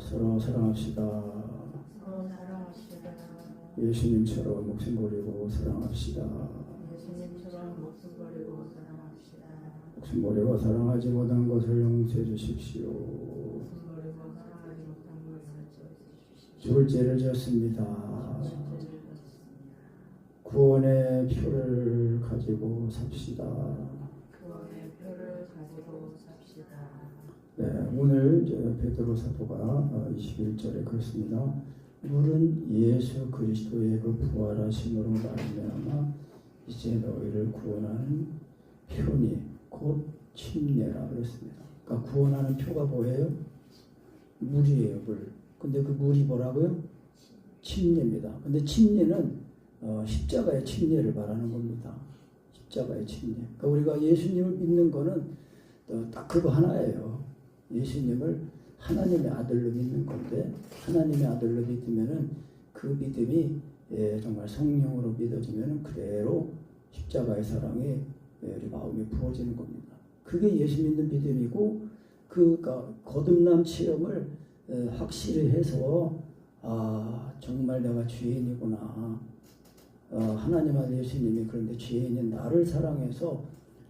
서로 사랑합시다. 서로 사랑합시다. 예수님처럼 목숨 버리고 사랑합시다. 예수님처럼 목숨 버리고 사랑합시다. 목숨 버리고 사랑하지 못한 것을 용서해 주십시오. 목숨 버리고 사랑하지 못한 것을 용서해 주십시오. 죽을 죄를 지었습니다. 구원의 표를 가지고 삽시다. 구원의 표를 가지고 삽시다. 네, 오늘 베드로 사도가 21절에 그렇습니다. 물은 예수 그리스도의 그 부활하심으로 말미암아 이제 너희를 구원하는 표니 곧 침례라 그랬습니다. 그러니까 구원하는 표가 뭐예요? 물이에요, 물. 근데 그 물이 뭐라고요? 침례입니다. 근데 침례는 십자가의 침례를 말하는 겁니다. 십자가의 침례. 그러니까 우리가 예수님을 믿는 거는 딱 그거 하나예요. 예수님을 하나님의 아들로 믿는 건데, 하나님의 아들로 믿으면은 그 믿음이 정말 성령으로 믿어지면은 그대로 십자가의 사랑이 우리 마음에 부어지는 겁니다. 그게 예수 믿는 믿음이고, 그러니까 거듭남 체험을 확실히 해서 정말 내가 죄인이구나. 하나님 아들 예수님이 그런데 죄인인 나를 사랑해서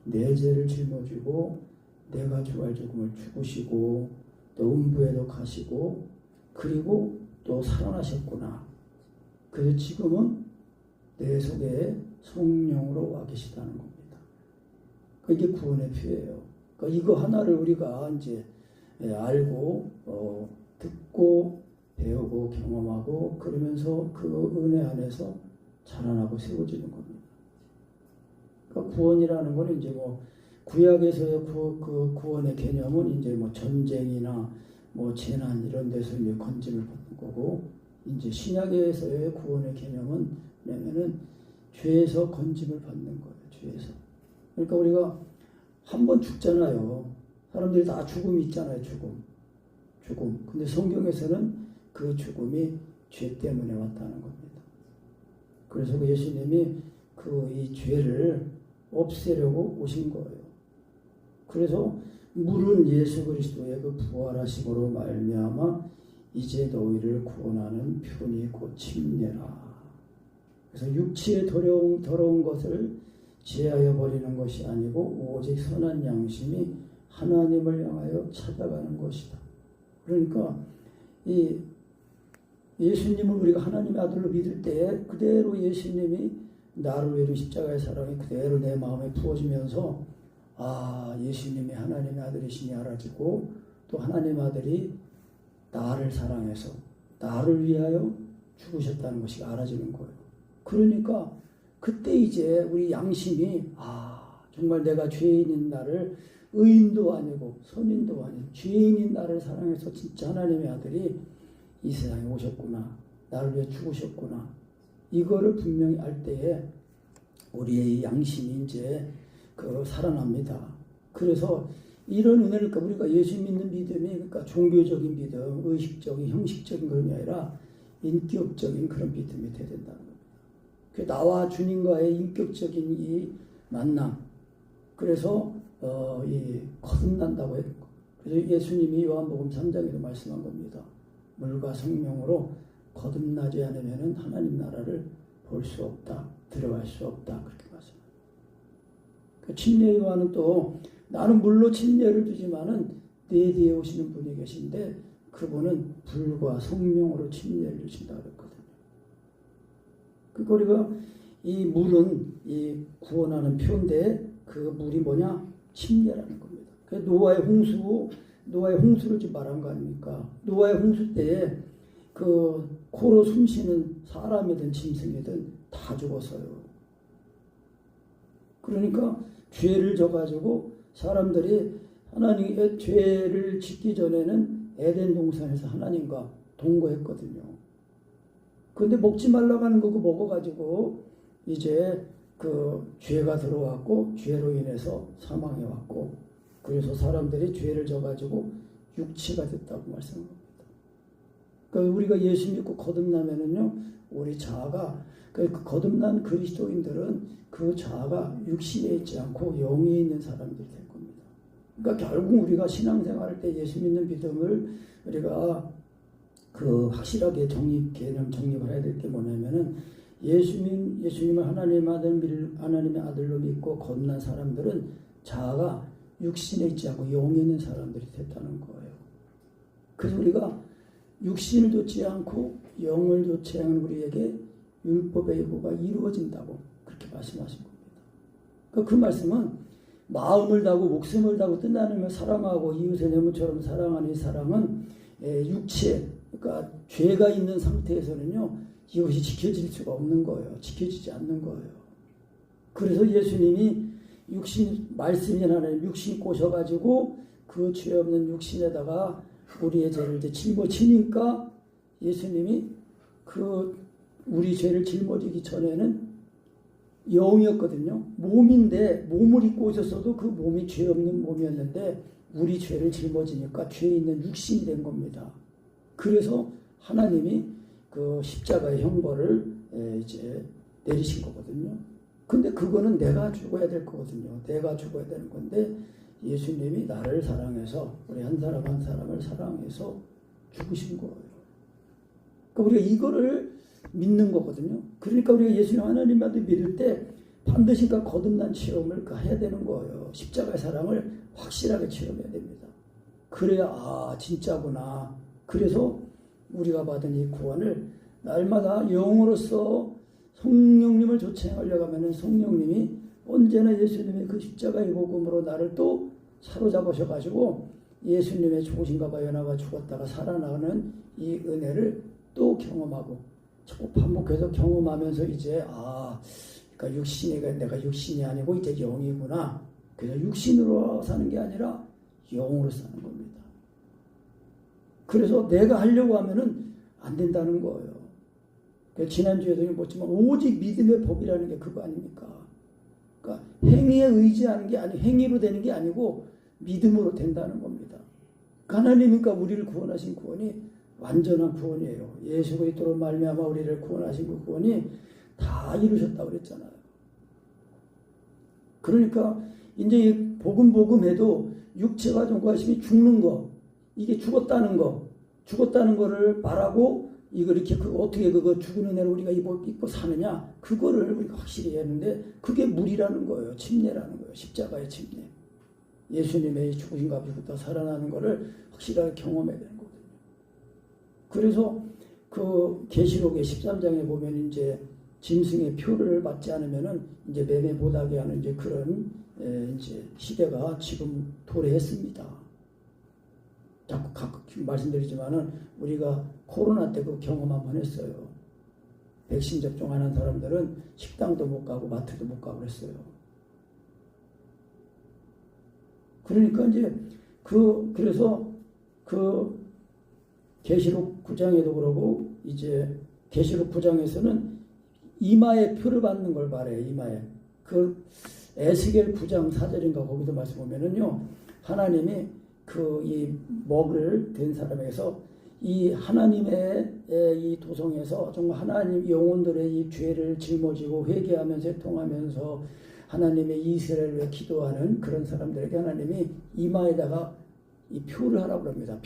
내 죄를 짊어지고 내가 주할 죽음을 죽으시고 또 음부에도 가시고 그리고 또 살아나셨구나. 그래서 지금은 내 속에 성령으로 와 계시다는 겁니다. 이게 구원의 표예요. 그러니까 이거 하나를 우리가 이제 알고 듣고 배우고 경험하고 그러면서 그 은혜 안에서 자라나고 세워지는 겁니다. 그러니까 구원이라는 거는 이제 구약에서의 그 구원의 개념은 이제 전쟁이나 재난 이런 데서 이제 건짐을 받는 거고, 이제 신약에서의 구원의 개념은 뭐냐면은 죄에서 건짐을 받는 거예요. 죄에서. 그러니까 우리가 한 번 죽잖아요. 사람들이 다 죽음이 있잖아요. 죽음. 근데 성경에서는 그 죽음이 죄 때문에 왔다는 겁니다. 그래서 예수님이 이 죄를 없애려고 오신 거예요. 그래서 물은 예수 그리스도의 그 부활하심으로 말미암아 이제 너희를 구원하는 표니 곧 침례라. 그래서 육체의 더러운 것을 제하여 버리는 것이 아니고 오직 선한 양심이 하나님을 향하여 찾아가는 것이다. 그러니까 이 예수님을 우리가 하나님의 아들로 믿을 때 그대로 예수님이 나를 위해 십자가의 사랑이 그대로 내 마음에 부어지면서 예수님이 하나님의 아들이시니 알아지고 또 하나님의 아들이 나를 사랑해서 나를 위하여 죽으셨다는 것이 알아지는 거예요. 그러니까 그때 이제 우리 양심이 정말 내가 죄인인 나를 의인도 아니고 선인도 아닌 죄인인 나를 사랑해서 진짜 하나님의 아들이 이 세상에 오셨구나. 나를 위해 죽으셨구나. 이거를 분명히 알 때에 우리의 양심이 이제 살아납니다. 그래서 이런 은혜를 우리가 예수 믿는 믿음이 그러니까 종교적인 믿음, 의식적인, 형식적인 그런 게 아니라 인격적인 그런 믿음이 돼야 된다는 겁니다. 그 나와 주님과의 인격적인 이 만남. 그래서 이 거듭난다고 했고. 그래서 예수님이 요한복음 3장에도 말씀한 겁니다. 물과 성령으로 거듭나지 않으면 하나님 나라를 볼 수 없다. 들어갈 수 없다. 그렇게 말씀합니다. 그 침례 요한은 또 나는 물로 침례를 주지만은 내 뒤에 오시는 분이 계신데 그분은 불과 성령으로 침례를 주신다고 그랬거든요. 그러니까 우리가 이 물은 이 구원하는 표인데 그 물이 뭐냐? 침례라는 겁니다. 노아의 홍수를 지금 말한 거 아닙니까? 노아의 홍수 때에 그 코로 숨쉬는 사람이든 짐승이든 다 죽었어요. 그러니까 죄를 져가지고 사람들이 하나님의 죄를 짓기 전에는 에덴 동산에서 하나님과 동거했거든요. 그런데 먹지 말라고 하는 거 먹어가지고 이제 그 죄가 들어왔고 죄로 인해서 사망해 왔고 그래서 사람들이 죄를 져가지고 육체가 됐다고 말씀합니다. 그러니까 우리가 예수 믿고 거듭나면은요, 우리 자아가 그 거듭난 그리스도인들은 그 자아가 육신에 있지 않고 영에 있는 사람들이 될 겁니다. 그러니까 결국 우리가 신앙생활할 때 예수 믿는 믿음을 우리가 그 확실하게 개념 정립을 해야 될 게 뭐냐면은 예수님을 하나님의 아들로 믿고 거듭난 사람들은 자아가 육신에 있지 않고 영에 있는 사람들이 됐다는 거예요. 그래서 우리가 육신을 좇지 않고 영을 좇지 않은 우리에게 율법의 예고가 이루어진다고 그렇게 말씀하신 겁니다. 그 말씀은 마음을 다하고 목숨을 다하고 뜻나누며 사랑하고 이웃의 내 몸처럼 사랑하는 이 사랑은 육체, 그러니까 죄가 있는 상태에서는요 이것이 지켜질 수가 없는 거예요. 지켜지지 않는 거예요. 그래서 예수님이 말씀이 하나님 육신 꼬셔가지고 그 죄 없는 육신에다가 우리의 죄를 이제 짊어지니까 예수님이 우리 죄를 짊어지기 전에는 영이었거든요. 몸인데 몸을 입고 오셨어도 그 몸이 죄 없는 몸이었는데 우리 죄를 짊어지니까 죄 있는 육신이 된 겁니다. 그래서 하나님이 그 십자가의 형벌을 이제 내리신 거거든요. 근데 그거는 내가 죽어야 될 거거든요. 내가 죽어야 되는 건데 예수님이 나를 사랑해서 우리 한 사람 한 사람을 사랑해서 죽으신 거예요. 그러니까 우리가 이거를 믿는 거거든요. 그러니까 우리가 예수님 하나님한테 믿을 때 반드시 그 거듭난 체험을 해야 되는 거예요. 십자가의 사랑을 확실하게 체험해야 됩니다. 그래야 진짜구나. 그래서 우리가 받은 이 구원을 날마다 영으로서 성령님을 좇아하려고 하면 성령님이 언제나 예수님의 그 십자가의 복음으로 나를 또 사로잡으셔가지고 예수님의 죽으신가 봐 연하가 죽었다가 살아나는 이 은혜를 또 경험하고 자꾸 반복해서 경험하면서 이제 그러니까 내가 육신이 아니고 이제 영이구나. 그래서 육신으로 사는 게 아니라 영으로 사는 겁니다. 그래서 내가 하려고 하면은 안 된다는 거예요. 지난주에도 묻지만 오직 믿음의 법이라는 게 그거 아닙니까? 그러니까 행위에 의지하는 게 행위로 되는 게 아니고 믿음으로 된다는 겁니다. 하나님이니까 우리를 구원하신 구원이 완전한 구원이에요. 예수 그리스도로 말미암아 우리를 구원하신 그 구원이 다 이루셨다고 그랬잖아요. 그러니까 이제 복음해도 육체가 정과심이 죽는 거, 이게 죽었다는 거를 말하고 이거 이렇게 어떻게 그거 죽은 은혜를 우리가 입고 사느냐, 그거를 우리가 확실히 해야 하는데 그게 물이라는 거예요. 침례라는 거예요. 십자가의 침례. 예수님의 죽으신 가부터 살아나는 거를 확실하게 경험해야 되는 거거든요. 그래서 그 계시록의 13장에 보면 이제 짐승의 표를 받지 않으면은 이제 매매 못하게 하는 이제 그런 이제 시대가 지금 도래했습니다. 자꾸 말씀드리지만은 우리가 코로나 때 그 경험 한번 했어요. 백신 접종하는 사람들은 식당도 못 가고 마트도 못 가고 그랬어요. 그러니까 이제 그래서 그 계시록 9장에도 그러고 이제 계시록 9장에서는 이마에 표를 받는 걸 바래요. 이마에. 그 에스겔 9장 4절인가 거기도 말씀 보면은요. 하나님이 이 먹을 된 사람에게서 이 하나님의 이 도성에서 정말 하나님 영혼들의 이 죄를 짊어지고 회개하면서 통하면서 하나님의 이스라엘을 위해 기도하는 그런 사람들에게 하나님이 이마에다가 이 표를 하라고 합니다.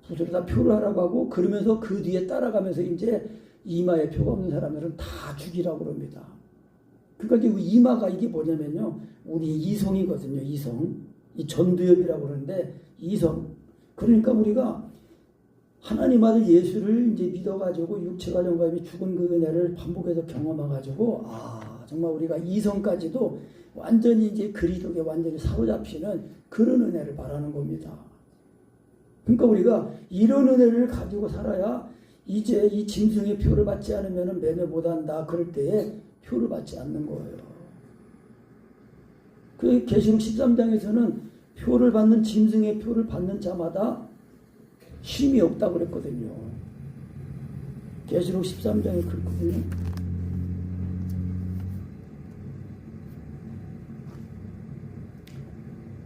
붓으로다 표를 하라고 하고 그러면서 그 뒤에 따라가면서 이제 이마에 표가 없는 사람들은 다 죽이라고 합니다. 그러니까 이제 이마가 이게 뭐냐면요. 우리 이성이거든요. 이성. 이 전두엽이라고 그러는데 이성. 그러니까 우리가 하나님 아들 예수를 이제 믿어가지고 육체가 영감이 죽은 그 은혜를 반복해서 경험해가지고 정말 우리가 이성까지도 완전히 이제 그리스도에 완전히 사로잡히는 그런 은혜를 바라는 겁니다. 그러니까 우리가 이런 은혜를 가지고 살아야 이제 이 짐승의 표를 받지 않으면 매매 못한다. 그럴 때에 표를 받지 않는 거예요. 그 계시록 13장에서는 표를 받는 짐승의 표를 받는 자마다 쉼이 없다고 그랬거든요. 계시록 13장에 그렇거든요.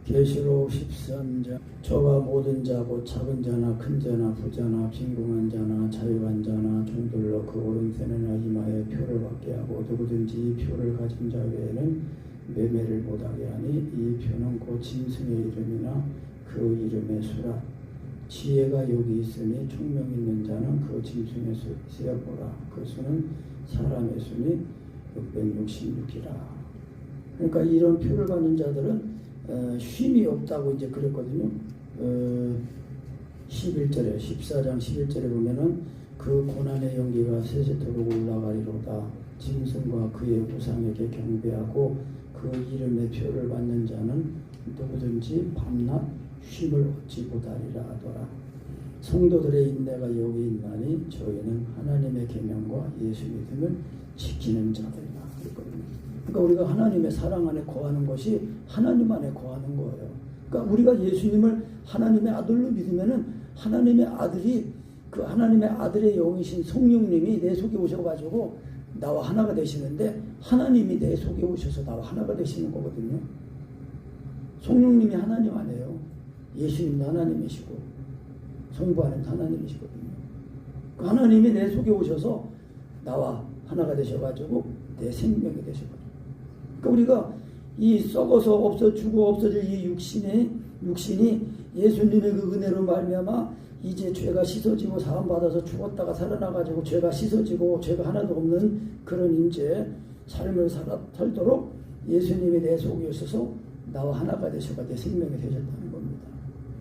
계시록 13장 저가 모든 자고 작은 자나 큰 자나 부자나 빈궁한 자나 자유한 자나 종들로 그 오른손이나 이마에 표를 받게 하고 누구든지 이 표를 가진 자 외에는 매매를 못하게 하니 이 표는 곧 짐승의 이름이나 그 이름의 수라 지혜가 여기 있으니 총명 있는 자는 그 짐승의 세어보라. 그 수는 사람의 수니 666이라. 그러니까 이런 표를 받는 자들은 쉼이 없다고 이제 그랬거든요. 11절에 14장 11절에 보면은 그 고난의 연기가 세세토록 올라가리로다. 짐승과 그의 우상에게 경배하고 그 이름의 표를 받는 자는 누구든지 밤낮 쉼을 얻지 못하리라 하더라. 성도들의 인내가 여기 있나니 저희는 하나님의 계명과 예수 믿음을 지키는 자들이라 그랬거든요. 그러니까 우리가 하나님의 사랑 안에 거하는 것이 하나님 안에 거하는 거예요. 그러니까 우리가 예수님을 하나님의 아들로 믿으면은 하나님의 아들이 그 하나님의 아들의 영이신 성령님이 내 속에 오셔가지고 나와 하나가 되시는데 하나님이 내 속에 오셔서 나와 하나가 되시는 거거든요. 성령님이 하나님 안에요. 예수님도 하나님이시고 성부 안에도 하나님이시거든요. 그 하나님이 내 속에 오셔서 나와 하나가 되셔가지고 내 생명이 되셔가지고. 그러니까 우리가 이 썩어서 없어 죽어 없어질 이 육신이 예수님의 그 은혜로 말미암아 이제 죄가 씻어지고 사함 받아서 죽었다가 살아나가지고 죄가 씻어지고 죄가 하나도 없는 그런 이제 삶을 살도록 예수님이 내 속에 있어서 나와 하나가 되셔가 내 생명이 되셨다는 겁니다.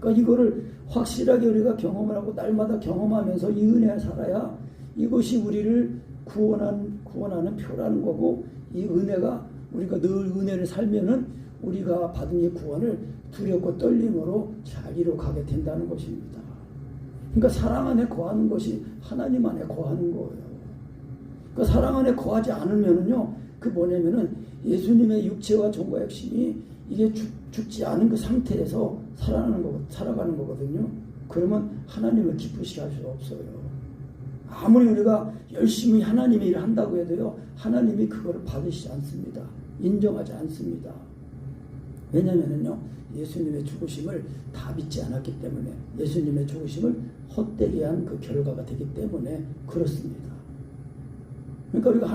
그러니까 이거를 확실하게 우리가 경험을 하고 날마다 경험하면서 이 은혜에 살아야 이것이 우리를 구원하는 표라는 거고, 이 은혜가 우리가 늘 은혜를 살면은 우리가 받은 이 구원을 두렵고 떨림으로 잘 이뤄가게 된다는 것입니다. 그러니까 사랑 안에 거하는 것이 하나님 안에 거하는 거예요. 그러니까 사랑 안에 거하지 않으면은요, 그 뭐냐면은 예수님의 육체와 정과 핵심이 이게 죽지 않은 그 상태에서 살아가는 거거든요. 그러면 하나님을 기쁘시게 할 수 없어요. 아무리 우리가 열심히 하나님의 일을 한다고 해도요, 하나님이 그거를 받으시지 않습니다. 인정하지 않습니다. 왜냐면은요, 예수님의 죽으심을 다 믿지 않았기 때문에, 예수님의 죽으심을 헛되게 한 그 결과가 되기 때문에 그렇습니다. 그러니까 우리가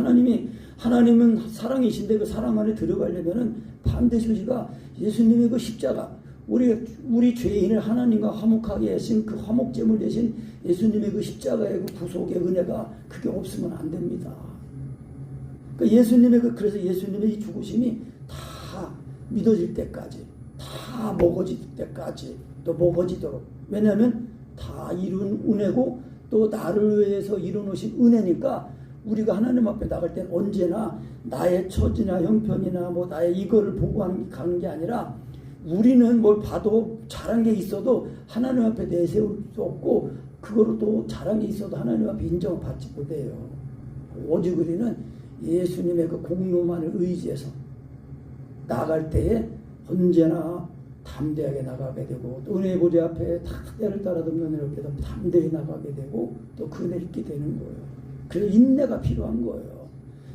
하나님은 사랑이신데 그 사랑 안에 들어가려면은 반드시 우리가 예수님의 그 십자가, 우리 죄인을 하나님과 화목하게 하신 그 화목제물 대신 예수님의 그 십자가의 그 구속의 은혜가 그게 없으면 안 됩니다. 그러니까 그래서 예수님의 이 죽으심이 다 믿어질 때까지, 다 먹어질 때까지, 또 먹어지도록. 왜냐하면 다 이룬 은혜고 또 나를 위해서 이루어놓으신 은혜니까 우리가 하나님 앞에 나갈 땐 언제나 나의 처지나 형편이나 뭐 나의 이거를 보고 가는 게 아니라, 우리는 뭘 봐도 잘한 게 있어도 하나님 앞에 내세울 수 없고, 그거로 또 잘한 게 있어도 하나님 앞에 인정을 받지 못해요. 오직 우리는 예수님의 그 공로만을 의지해서 나갈 때에 언제나 담대하게 나가게 되고, 또 은혜의 보좌 앞에 다 때를 따라 덮는 은혜를 앞에서 담대히 나가게 되고, 또 그 은혜를 있게 되는 거예요. 그래서 인내가 필요한 거예요.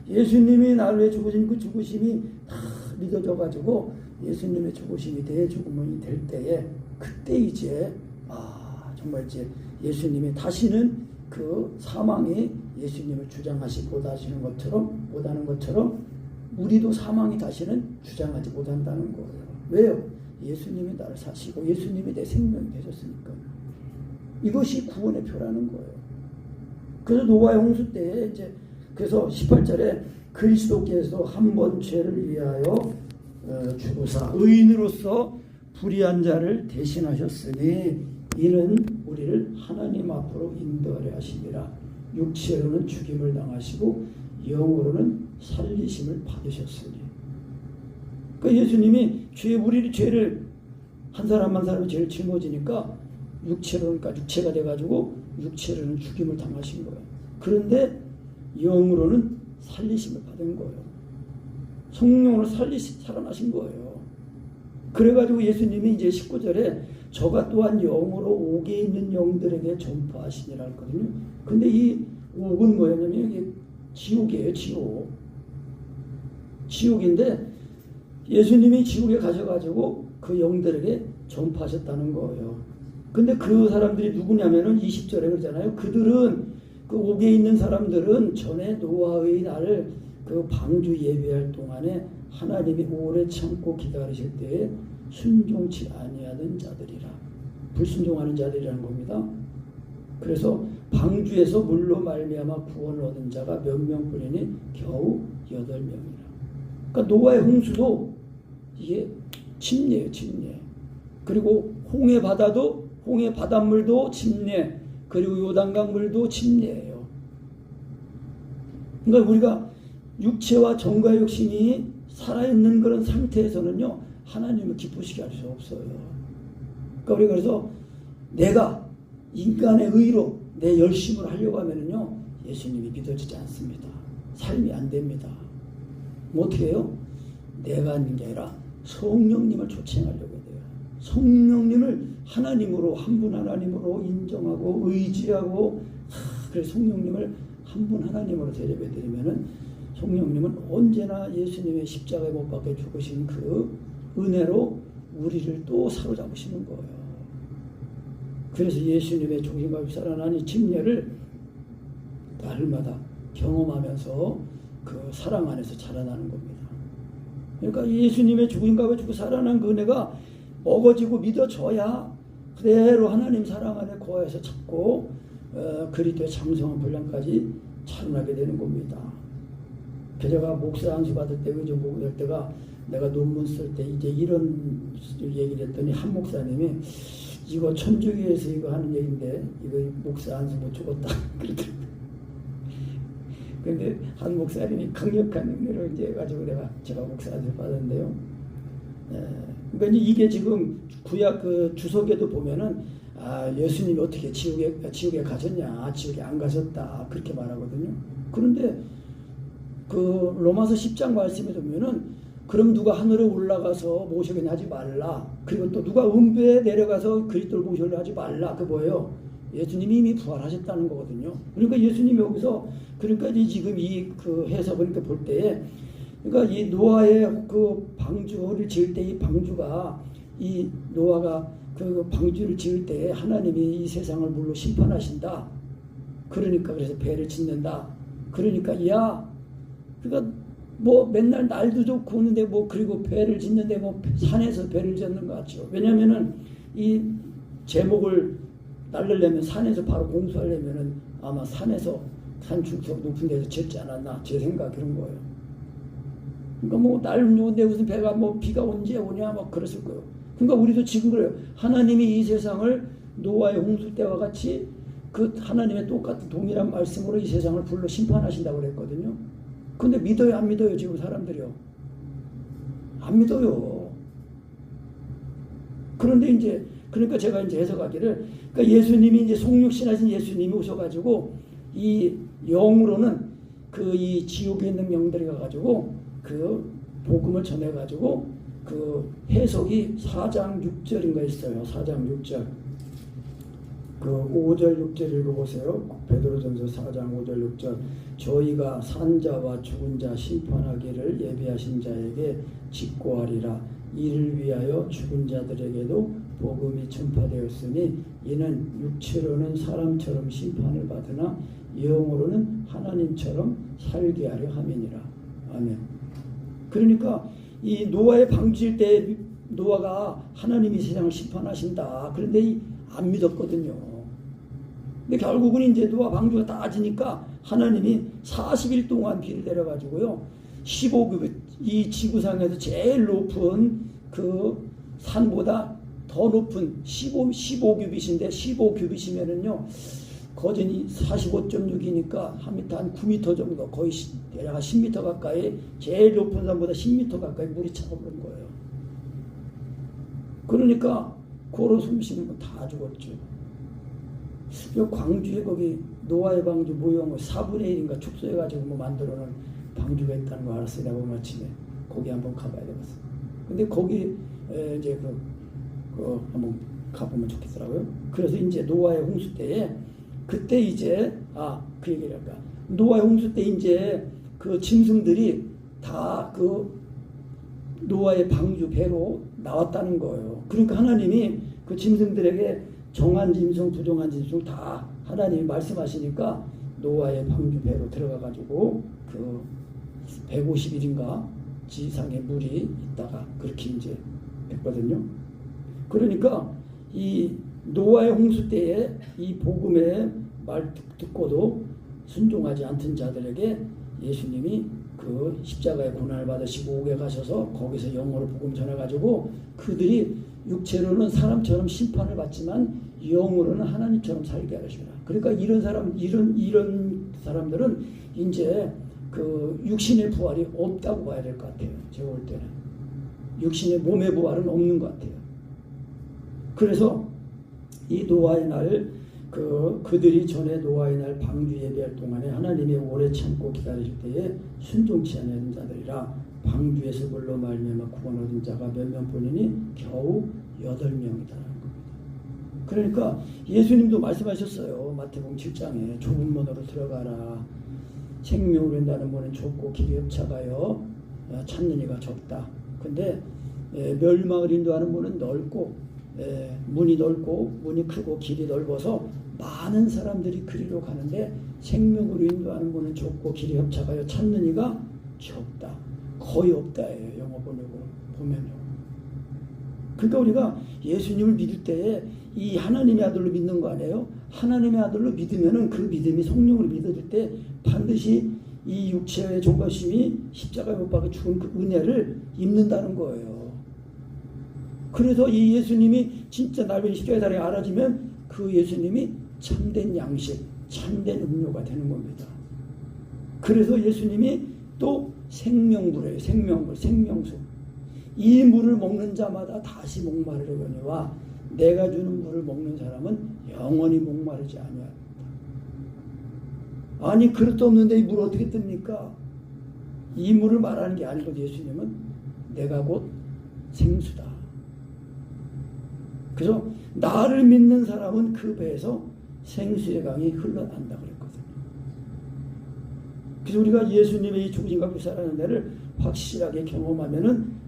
예수님이 나를 위해 죽으신 그 죽으심이 다 믿어져가지고 예수님의 죽으심이 내 죽음이 될 때에, 그때 이제 정말 이제 예수님이 다시는 그 사망이 예수님을 주장하지 못하는 것처럼 우리도 사망이 다시는 주장하지 못한다는 거예요. 왜요? 예수님이 나를 사시고 예수님이 내 생명이 되셨으니까. 이것이 구원의 표라는 거예요. 그래서 노아의 홍수 때에 이제 그래서 18절에 그리스도께서 한 번 죄를 위하여 죽으사 의인으로서 불의한 자를 대신하셨으니 이는 우리를 하나님 앞으로 인도하려 하심이라. 육체로는 죽임을 당하시고 영으로는 살리심을 받으셨으니. 그러니까 예수님이 우리 죄를 한 사람 한 사람이 죄를 짊어지니까 육체가 돼가지고 육체로는 죽임을 당하신 거예요. 그런데 영으로는 살리심을 받은 거예요. 성령으로 살아나신 거예요. 그래가지고 예수님이 이제 19절에 저가 또한 영으로 옥에 있는 영들에게 전파하시니라 했거든요. 근데 이 옥은 뭐였냐면 이게 지옥이에요. 지옥인데 예수님이 지옥에 가셔가지고 그 영들에게 전파하셨다는 거예요. 근데 그 사람들이 누구냐면은 20절에 그러잖아요. 그들은 그 옥에 있는 사람들은 전에 노아의 날을 그 방주 예배할 동안에 하나님이 오래 참고 기다리실 때에 순종치 아니하던 자들이라. 불순종하는 자들이라는 겁니다. 그래서 방주에서 물로 말미암아 구원을 얻은 자가 몇 명뿐이니 겨우 8명이라. 그러니까 노아의 홍수도 이게 침례예요, 침례. 그리고 홍해 바다도, 홍해 바닷물도 침례, 그리고 요단강 물도 침례예요. 그러니까 우리가 육체와 정과의 욕심이 살아있는 그런 상태에서는요, 하나님을 기쁘시게 할 수 없어요. 그러니까 우리가 그래서 내가 인간의 의로 내 열심을 하려고 하면은요, 예수님이 믿어지지 않습니다. 삶이 안 됩니다. 뭐 어떻게 해요? 내가 하는 게 아니라 성령님을 초청하려고 돼요. 성령님을 하나님으로, 한 분 하나님으로 인정하고 의지하고, 그래서 성령님을 한 분 하나님으로 대접해 드리면은 성령님은 언제나 예수님의 십자가에 못 박혀 죽으신 그 은혜로 우리를 또 사로잡으시는 거예요. 그래서 예수님의 종신과 살아난 이 침례를 날마다 경험하면서 그 사랑 안에서 자라나는 겁니다. 그러니까 예수님의 죽음과 죽고 살아난 그 은혜가 먹어지고 믿어져야 그대로 하나님 사랑 안에 거해서 찾고 그리스도의 장성한 분량까지 찬양하게 되는 겁니다. 제가 목사 안수 받을 때, 의정 목사할 때가 내가 논문 쓸 때 이제 이런 얘기를 했더니 한 목사님이 이거 천주교에서 이거 하는 얘기인데 이거 목사 안수 못 죽었다 그러더라고요. 근데 한 목사님이 강력한 은혜로 이제 해가지고 제가 목사 안수 받았는데요. 그러니까 이게 지금 구약 그 주석에도 보면은 예수님이 어떻게 지옥에 가셨냐, 지옥에 안 가셨다 그렇게 말하거든요. 그런데 그 로마서 10장 말씀에 보면은 그럼 누가 하늘에 올라가서 모셔게 하지 말라. 그리고 또 누가 음배에 내려가서 그리스도를 모셔려 하지 말라. 그 뭐예요? 예수님이 이미 부활하셨다는 거거든요. 그러니까 예수님이 여기서 그러니까 지금 이 그 해석을 이렇게 볼 때에 그러니까 이 노아의 그 방주를 지을 때 이 방주가 이 노아가 그 방주를 지을 때 하나님이 이 세상을 물로 심판하신다. 그러니까 그래서 배를 짓는다. 그러니까 그러니까 뭐 맨날 날도 좋고 오는데 뭐 그리고 배를 짓는데 뭐 산에서 배를 짓는 것 같죠. 왜냐면은 이 제목을 날리려면 산에서 바로 공수하려면은 아마 산에서 산 중턱 높은 데서 짓지 않았나 제 생각 그런 거예요. 그러니까 뭐 날 좋은데 무슨 배가 뭐 비가 언제 오냐 막 그랬을 거예요. 그러니까 우리도 지금 그래요. 하나님이 이 세상을 노아의 홍수 때와 같이 그 하나님의 똑같은 동일한 말씀으로 이 세상을 불러 심판하신다고 그랬거든요. 근데 믿어요, 안 믿어요, 지금 사람들이요? 안 믿어요. 그런데 이제, 그러니까 제가 이제 해석하기를, 그러니까 예수님이 이제 성육신하신 예수님이 오셔가지고, 이 영으로는 이 지옥에 있는 영들이 가가지고, 그 복음을 전해가지고, 그 해석이 4장 6절인가 있어요. 4장 6절. 그 5절 6절 읽어보세요. 베드로전서 4장 5절 6절. 저희가 산자와 죽은 자 심판하기를 예비하신 자에게 직고하리라. 이를 위하여 죽은 자들에게도 복음이 전파되었으니 이는 육체로는 사람처럼 심판을 받으나 영으로는 하나님처럼 살게 하려 함이니라. 아멘. 그러니까 이 노아의 방주일 때 노아가 하나님이 세상을 심판하신다. 그런데 안 믿었거든요. 근데 결국은 이제 노아 방주가 따지니까 하나님이 40일 동안 비를 내려가지고요. 15규빗, 이 지구상에서 제일 높은 그 산보다 더 높은 15규빗인데 15규빗이면은요. 거진이 45.6이니까 한 미터 한 9m 정도 거의 대략 10m 가까이 제일 높은 산보다 10m 가까이 물이 차오르는 거예요. 그러니까 고로 숨쉬는 건 다 죽었죠. 요 광주에 거기 노아의 방주 모형을 4분의 1인가 축소해가지고 뭐 만들어놓은 방주가 있다는 거 알았어요. 내가 오늘 아침에 거기 한번 가봐야 되겠어. 근데 거기 이제 그 한번 가보면 좋겠더라고요. 그래서 이제 노아의 홍수 때에 그때 이제 그 얘기를 할까. 노아의 홍수 때 이제 그 짐승들이 다 그 노아의 방주 배로 나왔다는 거예요. 그러니까 하나님이 그 짐승들에게 정한 짐승, 부정한 짐승 다 하나님이 말씀하시니까 노아의 방주 배로 들어가가지고 그 150일인가 지상에 물이 있다가 그렇게 이제 했거든요. 그러니까 이 노아의 홍수 때에 이 복음의 말 듣고도 순종하지 않던 자들에게 예수님이 그 십자가의 고난을 받으시고 옥에 가셔서 거기서 영으로 복음 전해가지고 그들이 육체로는 사람처럼 심판을 받지만 영으로는 하나님처럼 살게 하시라. 그러니까 이런 사람들은 이제 그 육신의 부활이 없다고 봐야 될 것 같아요. 제가 볼 때는 육신의 몸의 부활은 없는 것 같아요. 그래서 이 노아의 날 그들이 전에 노아의 날 방주 예배할 동안에 하나님의 오래 참고 기다리실 때에 순종치 않은 자들이라 방주에서 물로 말미암아 구원 얻은 자가 몇 명뿐이니 겨우 8명이다라는 겁니다. 그러니까 예수님도 말씀하셨어요. 마태복음 7장에 좁은 문으로 들어가라. 생명을 낸다는 문은 좁고 길이 협착하여 찾는 이가 적다. 근데 멸망을 인도하는 문은 넓고 문이 넓고 문이 크고 길이 넓어서 많은 사람들이 그리로 가는데 생명으로 인도하는 문은 좁고 길이 협착하여 찾는 이가 적다. 거의 없다예요. 영어 번역으로 보면요. 그러니까 우리가 예수님을 믿을 때에 이 하나님의 아들로 믿는 거 아니에요? 하나님의 아들로 믿으면은 그 믿음이 성령으로 믿어질 때 반드시 이 육체의 종가심이 십자가에 못 박혀 죽은 그 은혜를 입는다는 거예요. 그래서 이 예수님이 진짜 날 위해 십자가에 달려 알아지면 그 예수님이 참된 양식, 참된 음료가 되는 겁니다. 그래서 예수님이 또 생명물이에요. 생명물, 생명수. 이 물을 먹는 자마다 다시 목마르려거니와 내가 주는 물을 먹는 사람은 영원히 목마르지 아니하리라. 아니 그릇도 없는데 이 물 어떻게 뜹니까? 이 물을 말하는 게 아니고 예수님은 내가 곧 생수다. 그래서 나를 믿는 사람은 그 배에서 생수의 강이 흘러난다 그랬거든요. 그래서 우리가 예수님의 이 죽으심과 부활하는 데를 확실하게 경험하면은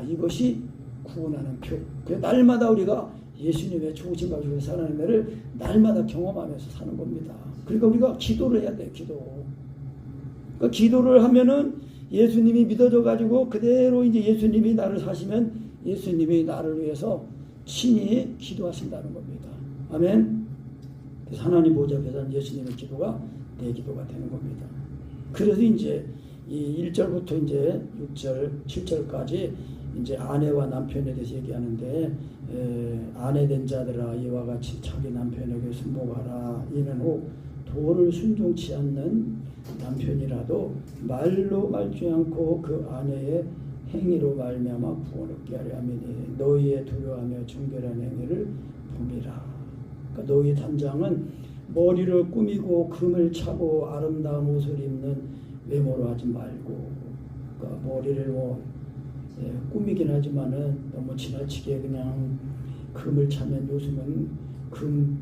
이것이 구원하는 표. 그래서 날마다 우리가 예수님의 죽으심과 부활하는 데를 날마다 경험하면서 사는 겁니다. 그러니까 우리가 기도를 해야 돼요. 그러니까 기도를 하면은 예수님이 믿어져 가지고 그대로 이제 예수님이 나를 사시면 예수님이 나를 위해서 친히 기도하신다는 겁니다. 아멘. 그래서 하나님 보좌 앞에서 예수님의 기도가 내 기도가 되는 겁니다. 그래서 이제 이 1절부터 이제 6절, 7절까지 이제 아내와 남편에 대해서 얘기하는데 아내된 자들아 이와 같이 자기 남편에게 순복하라. 이는 혹 도를 순종치 않는 남편이라도 말로 말지 않고 그 아내의 행위로 말미암아 구원 얻게 하려 함이니 너희의 두려워하며 정결한 행위를 봄이라. 그러니까 너희 단장은 머리를 꾸미고 금을 차고 아름다운 옷을 입는 외모로 하지 말고, 그러니까 머리를 꾸미긴 하지만은 너무 지나치게 그냥 금을 차면 요즘은 금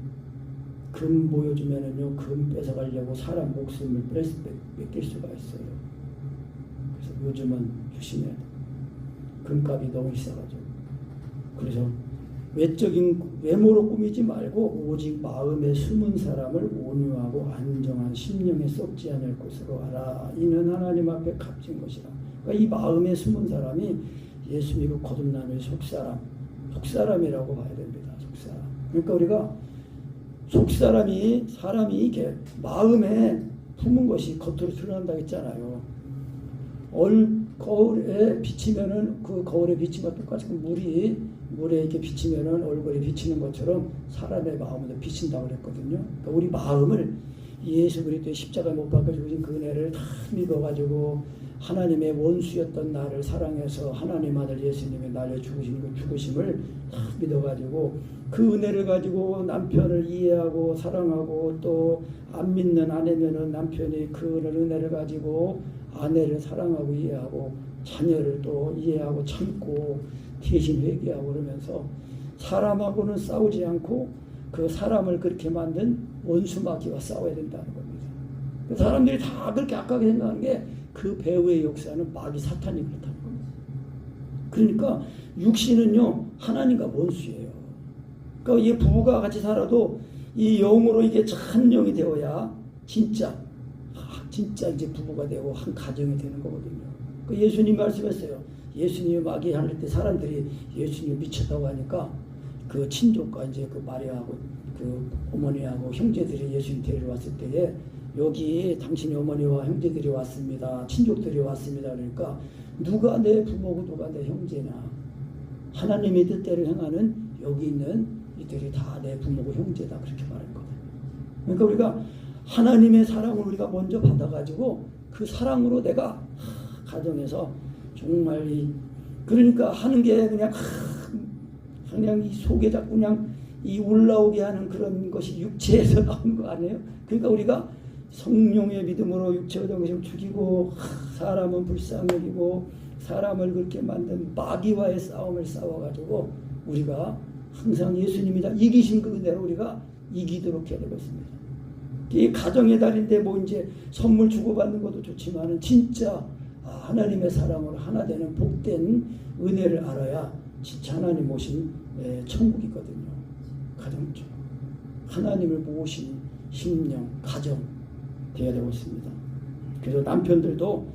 보여주면은요 금 뺏어가려고 사람 목숨을 뺏길 수가 있어요. 그래서 요즘은 조심해야 돼. 금값이 너무 비싸가지고. 그래서 외적인 외모로 꾸미지 말고 오직 마음에 숨은 사람을 온유하고 안정한 심령에 썩지 않을 것으로 하라. 이는 하나님 앞에 값진 것이라. 그러니까 이 마음에 숨은 사람이 예수 믿고 거듭나는 속사람이라고 봐야 됩니다. 속사람. 그러니까 우리가 사람이 이게 마음에 품은 것이 겉으로 드러난다고 했잖아요. 거울에 비치면은 그 거울에 비치면 똑같이 물에 이렇게 비치면은 얼굴에 비치는 것처럼 사람의 마음에도 비친다고 그랬거든요. 그러니까 우리 마음을 예수 그리스도의 십자가에 못 박혀 주신 그 은혜를 다 믿어가지고 하나님의 원수였던 나를 사랑해서 하나님 아들 예수님의 나를 죽으심을 다 믿어가지고 그 은혜를 가지고 남편을 이해하고 사랑하고 또 안 믿는 아내면은 남편이 그 은혜를 가지고 아내를 사랑하고 이해하고 자녀를 또 이해하고 참고 대신 회개하고 그러면서 사람하고는 싸우지 않고 그 사람을 그렇게 만든 원수 마귀와 싸워야 된다는 겁니다. 사람들이 다 그렇게 악하게 생각하는 게 그 배후의 역사는 마귀 사탄이 그렇다는 겁니다. 그러니까 육신은요 하나님과 원수예요. 그러니까 이 부부가 같이 살아도 이 영으로 이게 한 영이 되어야 진짜 이제 부부가 되고 한 가정이 되는 거거든요. 그 예수님 말씀했어요. 예수님 마귀 할 때 사람들이 예수님 미쳤다고 하니까 그 친족과 이제 그 마리아하고 그 어머니하고 형제들이 예수님 데리러 왔을 때에 여기 당신의 어머니와 형제들이 왔습니다. 친족들이 왔습니다. 그러니까 누가 내 부모고 누가 내 형제냐. 하나님의 뜻대로 행하는 여기 있는 이들이 다 내 부모고 형제다. 그렇게 말했거든. 그러니까 우리가 하나님의 사랑을 우리가 먼저 받아가지고 그 사랑으로 내가 가정에서 정말 그러니까 하는 게 그냥 이 속에 자꾸 그냥 이 올라오게 하는 그런 것이 육체에서 나오는 거 아니에요? 그러니까 우리가 성령의 믿음으로 육체의 정신을 죽이고 사람은 불쌍히 여기고 사람을 그렇게 만든 마귀와의 싸움을 싸워가지고 우리가 항상 예수님이 다 이기신 그 은혜로 우리가 이기도록 해야 되겠습니다. 이 가정의 달인데 뭐 이제 선물 주고받는 것도 좋지만은 진짜 하나님의 사랑으로 하나 되는 복된 은혜를 알아야 진짜 하나님 모신 천국이거든요. 가정처 하나님을 모신 심령 가정 되어야 되고 있습니다. 그래서 남편들도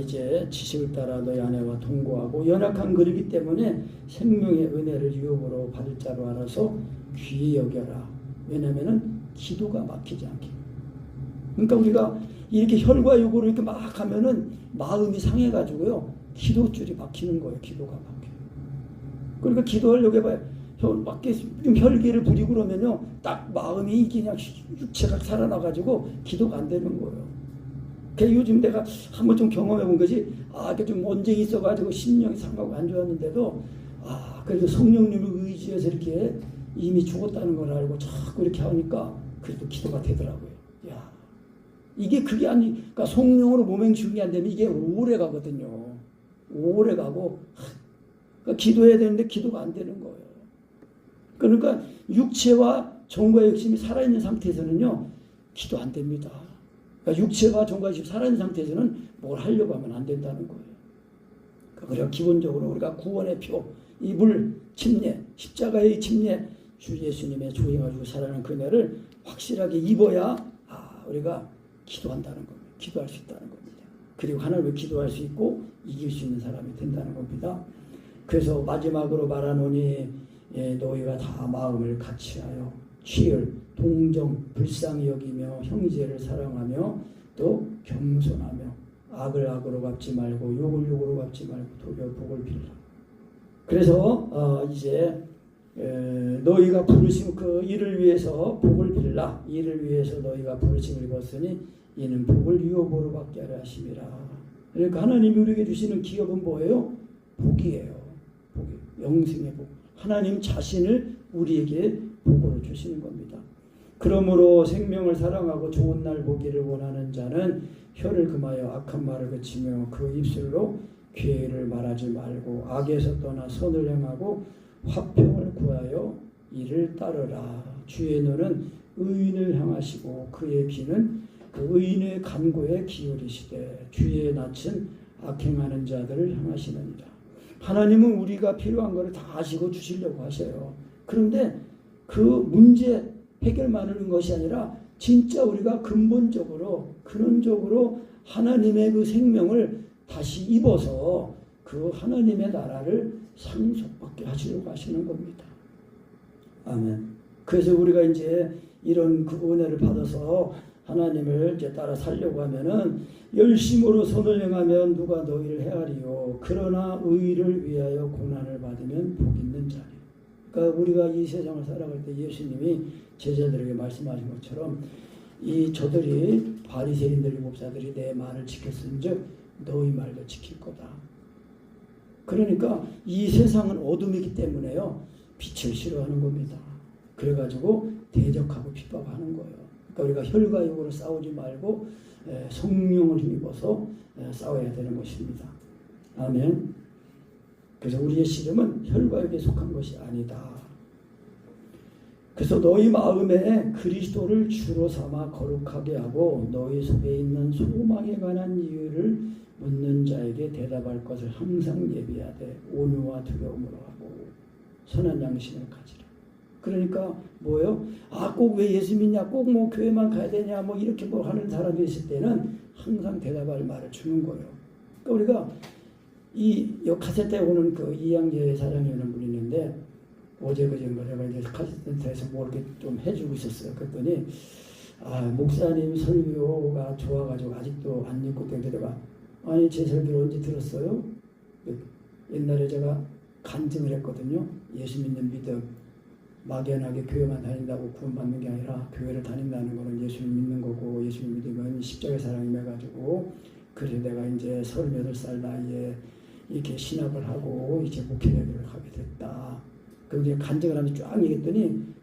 이제 지식을 따라 너희 아내와 동거하고 연약한 그이기 때문에 생명의 은혜를 유혹으로 받을 자로 알아서 귀히 여겨라. 왜냐면은 기도가 막히지 않게. 그러니까 우리가 이렇게 혈과 육으로 이렇게 막 하면은 마음이 상해가지고요 기도줄이 막히는 거예요. 기도가 막혀요. 그러니까 기도하려고 해봐요. 막 좀 혈기를 부리고 그러면요 딱 마음이 그냥 육체가 살아나가지고 기도가 안 되는 거예요. 그래서 요즘 내가 한번 좀 경험해 본 것이 이렇게 좀 언쟁이 있어가지고 심령이 상하고 안 좋았는데도 그래도 성령님을 의지해서 이렇게 이미 죽었다는 걸 알고 자꾸 이렇게 하니까 그래도 기도가 되더라고요. 야, 이게 그게 그러니까 성령으로 몸행 중이 안 되면 이게 오래 가거든요. 오래 가고 그러니까 기도해야 되는데 기도가 안 되는 거예요. 그러니까 육체와 정과의 욕심이 살아있는 상태에서는요 기도 안 됩니다. 그러니까 육체와 정과의 욕심이 살아있는 상태에서는 뭘 하려고 하면 안 된다는 거예요. 그러니까 기본적으로 우리가 구원의 표, 이 물 침례, 십자가의 침례, 주 예수님의 조행하고 살아가는 그 은혜를 확실하게 입어야 우리가 기도한다는 겁니다. 기도할 수 있다는 겁니다. 그리고 하나님을 기도할 수 있고 이길 수 있는 사람이 된다는 겁니다. 그래서 마지막으로 말하노니 너희가 다 마음을 같이하여 취을 동정 불쌍히 여기며 형제를 사랑하며 또 겸손하며 악을 악으로 갚지 말고 욕을 욕으로 갚지 말고 도리어 복을 빌라. 그래서 이제 너희가 부르심 그 일을 위해서 복을 빌라. 이를 위해서 너희가 부르심을 입었으니 이는 복을 유업으로 받게 하려 하심이라. 그러니까 하나님이 우리에게 주시는 기업은 뭐예요? 복이에요. 복이 영생의 복. 하나님 자신을 우리에게 복으로 주시는 겁니다. 그러므로 생명을 사랑하고 좋은 날 보기를 원하는 자는 혀를 금하여 악한 말을 그치며 그 입술로 괴를 말하지 말고 악에서 떠나 선을 행하고 화평을 구하여 이를 따르라. 주의 눈은 의인을 향하시고 그의 귀는 그 의인의 간구에 기울이시되 주의 낯은 악행하는 자들을 향하시느니라. 하나님은 우리가 필요한 것을 다 아시고 주시려고 하셔요. 그런데 그 문제 해결만을 하는 것이 아니라 진짜 우리가 근본적으로 근원적으로 하나님의 그 생명을 다시 입어서 그 하나님의 나라를 상속받게 하시려고 하시는 겁니다. 아멘. 그래서 우리가 이제 이런 그 은혜를 받아서 하나님을 이제 따라 살려고 하면은 열심으로 선을 행하면 누가 너희를 헤아리요. 그러나 의를 위하여 고난을 받으면 복 있는 자리. 그러니까 우리가 이 세상을 살아갈 때 예수님이 제자들에게 말씀하신 것처럼 이 저들이 바리새인들 율법사들이 내 말을 지켰은즉 너희 말도 지킬 거다. 그러니까 이 세상은 어둠이기 때문에요 빛을 싫어하는 겁니다. 그래가지고 대적하고 핍박하는 거예요. 그러니까 우리가 혈과 육으로 싸우지 말고 성령을 힘입어서 싸워야 되는 것입니다. 아멘. 그래서 우리의 씨름은 혈과 육에 속한 것이 아니다. 그래서 너희 마음에 그리스도를 주로 삼아 거룩하게 하고 너희 속에 있는 소망에 관한 이유를 묻는 자에게 대답할 것을 항상 예비하되 온유와 두려움으로 하고 선한 양심을 가지라. 그러니까 뭐예요? 꼭 왜 예수 믿냐? 꼭 뭐 교회만 가야 되냐? 뭐 이렇게 뭐 하는 사람이 있을 때는 항상 대답할 말을 주는 거예요. 그러니까 우리가 이 카세트에 오는 그 이양재 사장이라는 분이 있는데 어제 그젠가 내가 이제 카센터에서 뭐 이렇게 좀 해주고 있었어요. 그랬더니 목사님 설교가 좋아가지고 아직도 안 읽고 있는데 내가 아니 제 설교를 언제 들었어요? 옛날에 제가 간증을 했거든요. 예수 믿는 믿음 막연하게 교회만 다닌다고 구원받는 게 아니라 교회를 다닌다는 거는 예수를 믿는 거고 예수 믿음은 십자가의 사랑이 매가지고 그래서 내가 이제 38살 나이에 이렇게 신학을 하고 이제 목회를 하게 됐다. 그리고 이제 간증을 하면서 쫙 얘기했더니